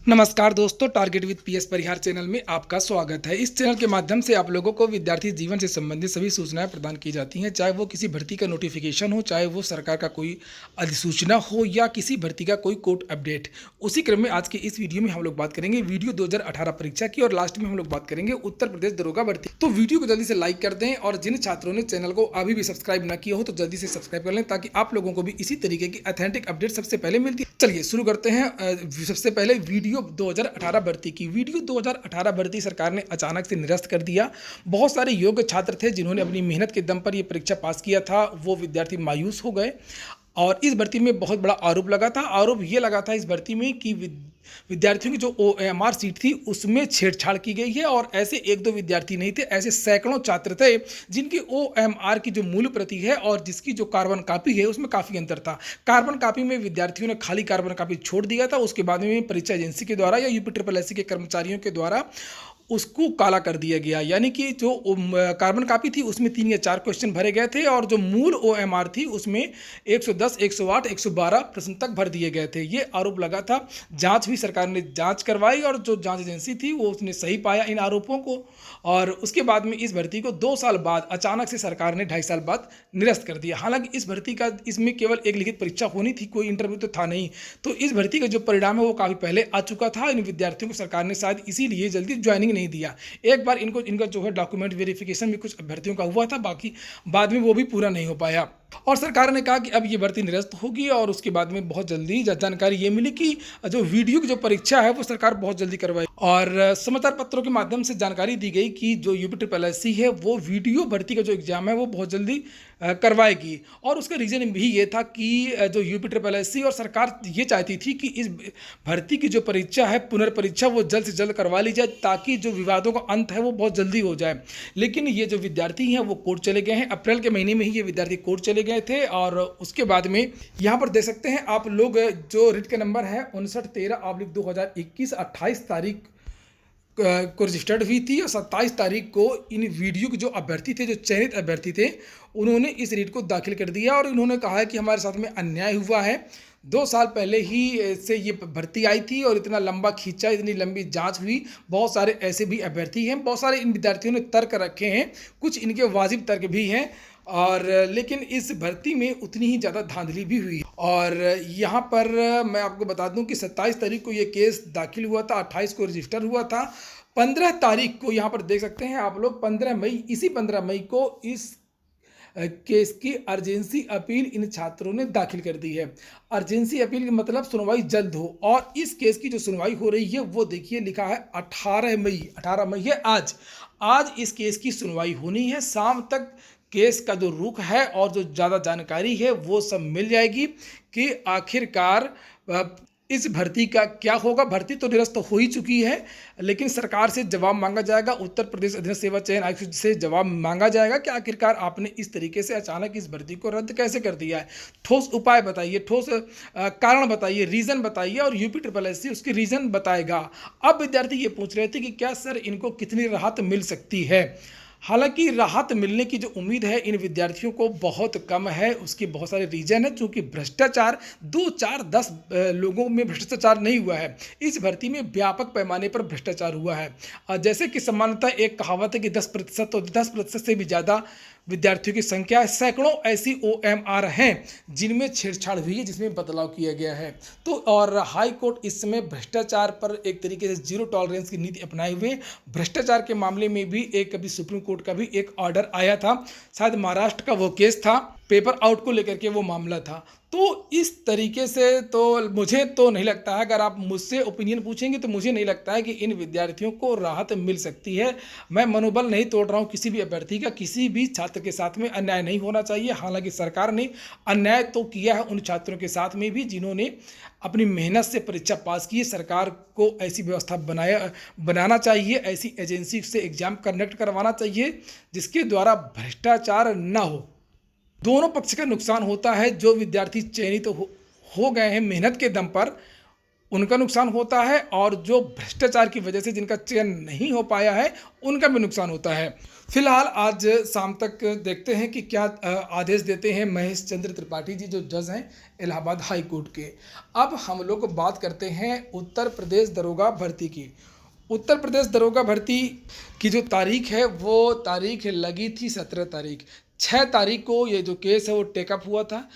नमस्कार दोस्तों, target with PS Parihar channel में आपका स्वागत है। इस चैनल के माध्यम से आप लोगों को विद्यार्थी जीवन से संबंधित सभी सूचनाएं प्रदान की जाती हैं, चाहे वो किसी भर्ती का नोटिफिकेशन हो, चाहे वो सरकार का कोई अधिसूचना हो या किसी भर्ती का कोई कोर्ट अपडेट। उसी क्रम में आज के इस वीडियो में हम लोग बात करेंगे वीडियो 2018 परीक्षा की और लास्ट में हम लोग बात करेंगे उत्तर प्रदेश दरोगा भर्ती। तो वीडियो को जल्दी से लाइक कर दें और जिन छात्रों ने चैनल को अभी भी सब्सक्राइब न किया हो तो जल्दी से सब्सक्राइब कर लें ताकि आप लोगों को भी इसी तरीके की ऑथेंटिक अपडेट सबसे पहले मिलती है। चलिए शुरू करते हैं। सबसे पहले वीडियो 2018 भर्ती की। वीडियो 2018 भर्ती सरकार ने अचानक से निरस्त कर दिया। बहुत सारे योग्य छात्र थे जिन्होंने अपनी मेहनत के दम पर यह परीक्षा पास किया था, वो विद्यार्थी मायूस हो गए और इस भर्ती में बहुत बड़ा आरोप लगा था। आरोप ये लगा था इस भर्ती में कि विद्यार्थियों की जो OMR सीट थी उसमें छेड़छाड़ की गई है और ऐसे एक दो विद्यार्थी नहीं थे, ऐसे सैकड़ों छात्र थे जिनकी OMR की जो मूल प्रति है और जिसकी जो कार्बन कॉपी है उसमें काफ़ी अंतर था। कार्बन कॉपी में विद्यार्थियों ने खाली कार्बन कॉपी छोड़ दिया था, उसके बाद में परीक्षा एजेंसी के द्वारा या UPSSC के कर्मचारियों के द्वारा उसको काला कर दिया गया। यानी कि जो कार्बन कॉपी थी उसमें 3 या 4 क्वेश्चन भरे गए थे और जो मूल OMR थी उसमें 110, 108, 112 प्रश्न तक भर दिए गए थे। ये आरोप लगा था। जांच भी सरकार ने जांच करवाई और जो जांच एजेंसी थी वो उसने सही पाया इन आरोपों को और उसके बाद में इस भर्ती को 2 साल बाद अचानक से सरकार ने 2.5 साल बाद निरस्त कर दिया। हालांकि इस भर्ती का इसमें केवल एक लिखित परीक्षा होनी थी, कोई इंटरव्यू तो था नहीं। तो इस भर्ती का जो परिणाम है वो काफ़ी पहले आ चुका था। इन विद्यार्थियों को सरकार ने शायद इसीलिए जल्दी ज्वाइनिंग नहीं दिया। एक बार इनका जो है डॉक्यूमेंट वेरिफिकेशन भी कुछ अभ्यर्थियों का हुआ था, बाकी बाद में वो भी पूरा नहीं हो पाया और सरकार ने कहा कि अब ये भर्ती निरस्त होगी और उसके बाद में बहुत जल्दी जानकारी ये मिली कि जो वीडियो की जो परीक्षा है वो सरकार बहुत जल्दी करवाई और समाचार पत्रों के माध्यम से जानकारी दी गई कि जो UPSSC है वो वीडियो भर्ती का जो एग्जाम है वो बहुत जल्दी करवाएगी और उसका रीज़न भी ये था कि जो UPSSC और सरकार ये चाहती थी कि इस भर्ती की जो परीक्षा है पुनर्परीक्षा वो जल्द से जल्द करवा ली जाए ताकि जो विवादों का अंत है वो बहुत जल्दी हो जाए। लेकिन ये जो विद्यार्थी हैं वो कोर्ट चले गए हैं। अप्रैल के महीने में ही ये विद्यार्थी कोर्ट चले गए थे और उसके बाद में यहाँ पर देख सकते हैं आप लोग जो रिट का नंबर है 5913/2021 28 तारीख को रजिस्टर्ड हुई थी और 27 तारीख को इन वीडियो के जो अभ्यर्थी थे, जो चयनित अभ्यर्थी थे, उन्होंने इस रीट को दाखिल कर दिया और उन्होंने कहा है कि हमारे साथ में अन्याय हुआ है। 2 साल पहले ही से ये भर्ती आई थी और इतना लंबा खींचा, इतनी लंबी जांच हुई। बहुत सारे ऐसे भी अभ्यर्थी हैं, बहुत सारे इन विद्यार्थियों ने तर्क रखे हैं, कुछ इनके वाजिब तर्क भी हैं और लेकिन इस भर्ती में उतनी ही ज़्यादा धांधली भी हुई और यहाँ पर मैं आपको बता दूं कि 27 तारीख को ये केस दाखिल हुआ था, 28 को रजिस्टर हुआ था। 15 तारीख को यहाँ पर देख सकते हैं आप लोग 15 मई, इसी 15 मई को इस केस की अर्जेंसी अपील इन छात्रों ने दाखिल कर दी है। अर्जेंसी अपील का मतलब सुनवाई जल्द हो और इस केस की जो सुनवाई हो रही है वो देखिए लिखा है 18 मई है आज इस केस की सुनवाई होनी है। शाम तक केस का जो रुख है और जो ज़्यादा जानकारी है वो सब मिल जाएगी कि आखिरकार इस भर्ती का क्या होगा। भर्ती तो निरस्त हो ही चुकी है लेकिन सरकार से जवाब मांगा जाएगा, उत्तर प्रदेश अधीनस्थ सेवा चयन आयोग से जवाब मांगा जाएगा कि आखिरकार आपने इस तरीके से अचानक इस भर्ती को रद्द कैसे कर दिया है। ठोस उपाय बताइए, ठोस कारण बताइए, रीज़न बताइए और UPSSC उसकी रीज़न बताएगा। अब विद्यार्थी ये पूछ रहे थे कि क्या सर इनको कितनी राहत मिल सकती है। हालांकि राहत मिलने की जो उम्मीद है इन विद्यार्थियों को बहुत कम है। उसके बहुत सारे रीजन है, चूँकि भ्रष्टाचार 2, 4, 10 लोगों में भ्रष्टाचार नहीं हुआ है, इस भर्ती में व्यापक पैमाने पर भ्रष्टाचार हुआ है। जैसे कि सामान्यतः एक कहावत है कि 10% तो 10% से भी ज़्यादा विद्यार्थियों की संख्या है। सैकड़ों ऐसी OMR हैं जिनमें छेड़छाड़ हुई है, जिसमें बदलाव किया गया है। तो और हाई कोर्ट इस समय भ्रष्टाचार पर एक तरीके से जीरो टॉलरेंस की नीति अपनाए हुए। भ्रष्टाचार के मामले में भी एक अभी सुप्रीम कोर्ट का भी एक ऑर्डर आया था, शायद महाराष्ट्र का वो केस था, पेपर आउट को लेकर के वो मामला था। तो इस तरीके से तो मुझे तो नहीं लगता है, अगर आप मुझसे ओपिनियन पूछेंगे तो मुझे नहीं लगता है कि इन विद्यार्थियों को राहत मिल सकती है। मैं मनोबल नहीं तोड़ रहा हूँ किसी भी अभ्यर्थी का, किसी भी छात्र के साथ में अन्याय नहीं होना चाहिए। हालांकि सरकार ने अन्याय तो किया है उन छात्रों के साथ में भी जिन्होंने अपनी मेहनत से परीक्षा पास की है। सरकार को ऐसी व्यवस्था बनाना चाहिए, ऐसी एजेंसी से एग्जाम कंडक्ट करवाना चाहिए जिसके द्वारा भ्रष्टाचार न हो। दोनों पक्ष का नुकसान होता है। जो विद्यार्थी चयनित हो गए हैं मेहनत के दम पर, उनका नुकसान होता है, और जो भ्रष्टाचार की वजह से जिनका चयन नहीं हो पाया है उनका भी नुकसान होता है। फिलहाल आज शाम तक देखते हैं कि क्या आदेश देते हैं महेश चंद्र त्रिपाठी जी, जो जज हैं इलाहाबाद हाई कोर्ट के। अब हम लोग बात करते हैं उत्तर प्रदेश दरोगा भर्ती की। उत्तर प्रदेश दरोगा भर्ती की जो तारीख है वो तारीख लगी थी 17 तारीख। 6 तारीख को ये जो केस है वो टेकअप हुआ था।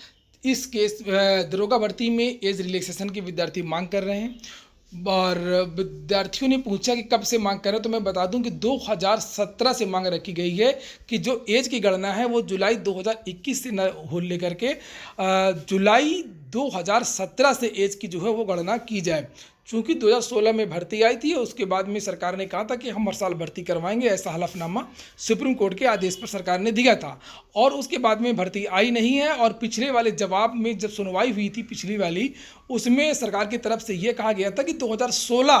इस केस दरोगा भर्ती में एज रिलैक्सेशन की विद्यार्थी मांग कर रहे हैं, और विद्यार्थियों ने पूछा कि कब से मांग कर रहे हैं, तो मैं बता दूं कि 2017 से मांग रखी गई है कि जो एज की गणना है वो जुलाई 2021 से न हो लेकर के जुलाई 2017 से एज की जो है वो गणना की जाए। चूँकि 2016 में भर्ती आई थी, उसके बाद में सरकार ने कहा था कि हम हर साल भर्ती करवाएंगे, ऐसा हलफनामा सुप्रीम कोर्ट के आदेश पर सरकार ने दिया था, और उसके बाद में भर्ती आई नहीं है। और पिछले वाले जवाब में जब सुनवाई हुई थी पिछली वाली, उसमें सरकार की तरफ से ये कहा गया था कि 2016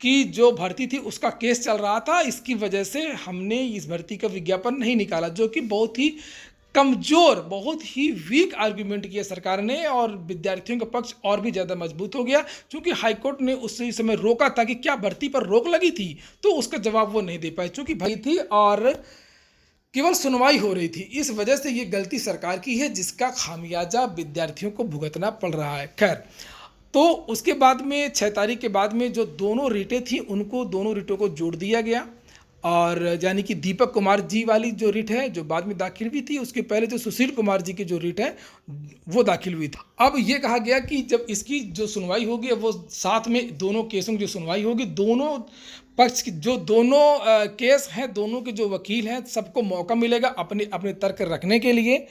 की जो भर्ती थी उसका केस चल रहा था, इसकी वजह से हमने इस भर्ती का विज्ञापन नहीं निकाला, जो कि बहुत ही कमज़ोर, बहुत ही वीक आर्गुमेंट किया सरकार ने, और विद्यार्थियों का पक्ष और भी ज़्यादा मजबूत हो गया। क्योंकि हाईकोर्ट ने उस समय रोका था कि क्या भर्ती पर रोक लगी थी, तो उसका जवाब वो नहीं दे पाए, चूँकि भर्ती थी और केवल सुनवाई हो रही थी। इस वजह से ये गलती सरकार की है, जिसका खामियाजा विद्यार्थियों को भुगतना पड़ रहा है। खैर, तो उसके बाद में 6 तारीख के बाद में जो दोनों रिटें थी उनको, दोनों रिटों को जोड़ दिया गया, और यानी कि दीपक कुमार जी वाली जो रिट है जो बाद में दाखिल हुई थी, उसके पहले जो सुशील कुमार जी की जो रिट है वो दाखिल हुई थी। अब ये कहा गया कि जब इसकी जो सुनवाई होगी वो साथ में दोनों केसों की जो सुनवाई होगी, दोनों पक्ष की जो दोनों केस हैं, दोनों के जो वकील हैं, सबको मौका मिलेगा अपने अपने तर्क रखने के लिए।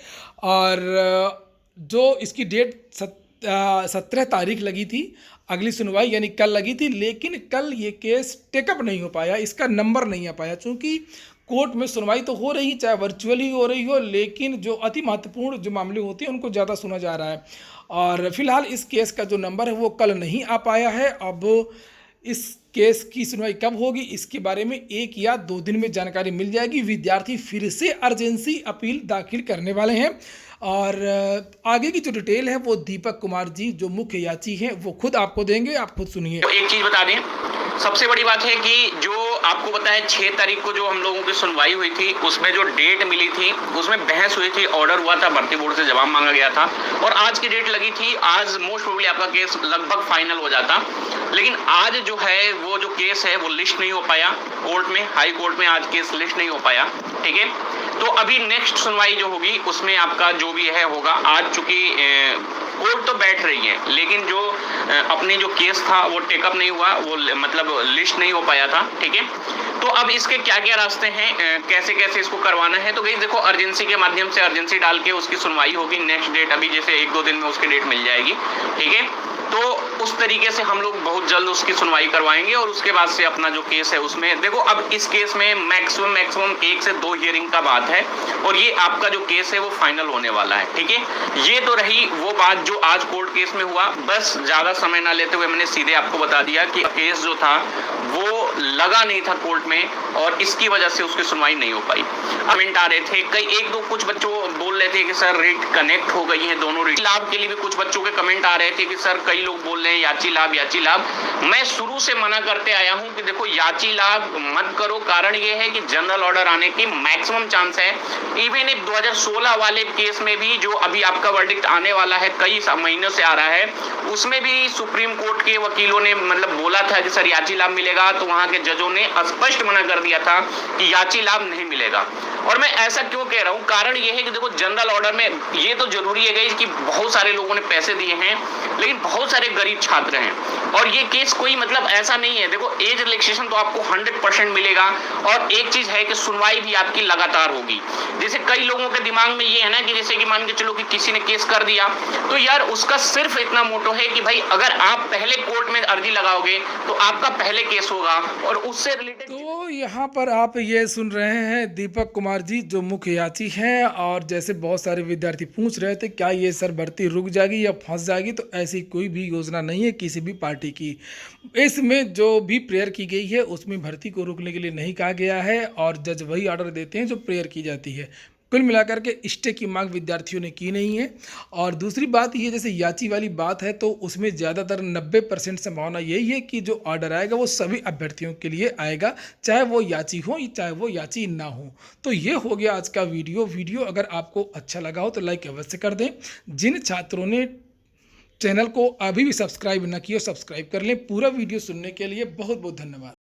और जो इसकी डेट 17 तारीख लगी थी, अगली सुनवाई यानी कल लगी थी, लेकिन कल ये केस टेकअप नहीं हो पाया, इसका नंबर नहीं आ पाया। चूँकि कोर्ट में सुनवाई तो हो रही, चाहे वर्चुअली हो रही हो, लेकिन जो अति महत्वपूर्ण जो मामले होते हैं उनको ज़्यादा सुना जा रहा है, और फिलहाल इस केस का जो नंबर है वो कल नहीं आ पाया है। अब इस केस की सुनवाई कब होगी इसके बारे में 1 या 2 दिन में जानकारी मिल जाएगी। विद्यार्थी फिर से अर्जेंसी अपील दाखिल करने वाले हैं, और आगे की जो डिटेल है वो दीपक कुमार जी जो मुख्य याची हैं वो खुद आपको देंगे, आप खुद सुनिए। तो एक चीज बता दें, सबसे बड़ी बात है कि जो आपको पता है 6 तारीख को जो हम लोगों की सुनवाई हुई थी, उसमें जो डेट मिली थी उसमें बहस हुई थी, ऑर्डर हुआ था, भर्ती बोर्ड से जवाब मांगा गया था, और आज की डेट लगी थी। आज मोस्ट प्रोबेबली आपका केस लगभग फाइनल हो जाता, लेकिन आज जो है वो जो केस है वो लिस्ट नहीं हो पाया कोर्ट में, हाई कोर्ट में आज केस लिस्ट नहीं हो पाया। ठीक है, तो अभी नेक्स्ट सुनवाई जो होगी उसमें आपका जो भी है होगा। आज चूंकि कोर्ट तो बैठ रही है, लेकिन जो अपनी जो केस था वो टेकअप नहीं हुआ, वो मतलब लिस्ट नहीं हो पाया था। ठीक है, तो अब इसके क्या क्या रास्ते हैं, कैसे कैसे इसको करवाना है। तो गाइस देखो, अर्जेंसी के माध्यम से अर्जेंसी डाल के उसकी सुनवाई होगी। नेक्स्ट डेट अभी जैसे 1-2 दिन में उसकी डेट मिल जाएगी। ठीक है, तो उस तरीके से हम लोग बहुत जल्द उसकी सुनवाई करवाएंगे, और उसके बाद से अपना जो केस है उसमें देखो, अब इस केस में मैक्सिमम 1 से 2 हियरिंग का बात है, और ये आपका जो केस है वो फाइनल होने वाला है। ठीक है, ये तो रही वो बात जो आज कोर्ट केस में हुआ। बस ज्यादा समय ना लेते हुए मैंने सीधे आपको बता दिया कि केस जो था वो लगा नहीं था कोर्ट में, और इसकी वजह से उसकी सुनवाई नहीं हो पाई। कमेंट आ रहे थे, कई 1-2 कुछ बच्चों बोल रहे थे कि सर रिट कनेक्ट हो गई है दोनों रिट लाभ के लिए भी। कुछ बच्चों के कमेंट आ रहे थे कि सर कई लोग बोल रहे हैं याची लाभ याची लाभ। मैं शुरू से मना करते आया हूं कि देखो याची लाभ मत करो। कारण ये है कि जनरल ऑर्डर आने की मैक्सिमम चांस है। इवन 2016 वाले केस में भी जो अभी आपका वर्डिक्ट आने वाला है, कई महीनों से आ रहा है, उसमें भी सुप्रीम कोर्ट के वकीलों ने मतलब बोला था कि सर याची लाभ मिलेगा, तो वहां के जजों ने स्पष्ट मना कर दिया था कि याची लाभ नहीं मिलेगा। और मैं ऐसा क्यों कह रहा हूं, कारण यह है कि देखो जनरल ऑर्डर में ये तो जरूरी है कि बहुत सारे लोगों ने पैसे दिए हैं, लेकिन बहुत सारे गरीब छात्र हैं, और ये केस कोई मतलब ऐसा नहीं है। देखो एज रिलैक्सेशन तो आपको 100% मिलेगा, और एक चीज है कि सुनवाई भी आपकी लगातार होगी। जैसे कई लोगों के दिमाग में ये है ना कि जैसे कि मान के चलो कि किसी ने केस कर दिया, तो यार उसका सिर्फ इतना मोटो है कि भाई अगर आप पहले कोर्ट में अर्जी लगाओगे तो आपका पहले केस होगा, और उससे रिलेटेड। तो यहाँ पर आप ये सुन रहे हैं दीपक कुमार जी जो मुख्य याची हैं, और जैसे बहुत सारे विद्यार्थी पूछ रहे थे क्या ये सर भर्ती रुक जाएगी या फंस जाएगी, तो ऐसी कोई भी योजना नहीं है किसी भी पार्टी की। इसमें जो भी प्रेयर की गई है उसमें भर्ती को रोकने के लिए नहीं कहा गया है, और जज वही ऑर्डर देते हैं जो प्रेयर की जाती है। कुल मिलाकर के स्टे की मांग विद्यार्थियों ने की नहीं है। और दूसरी बात ये, जैसे याची वाली बात है, तो उसमें ज़्यादातर 90% संभावना यही है कि जो ऑर्डर आएगा वो सभी अभ्यर्थियों के लिए आएगा, चाहे वो याची हो चाहे वो याची ना हो। तो ये हो गया आज का वीडियो अगर आपको अच्छा लगा हो तो लाइक अवश्य कर दें। जिन छात्रों ने चैनल को अभी भी सब्सक्राइब ना किया, सब्सक्राइब कर लें। पूरा वीडियो सुनने के लिए बहुत बहुत धन्यवाद।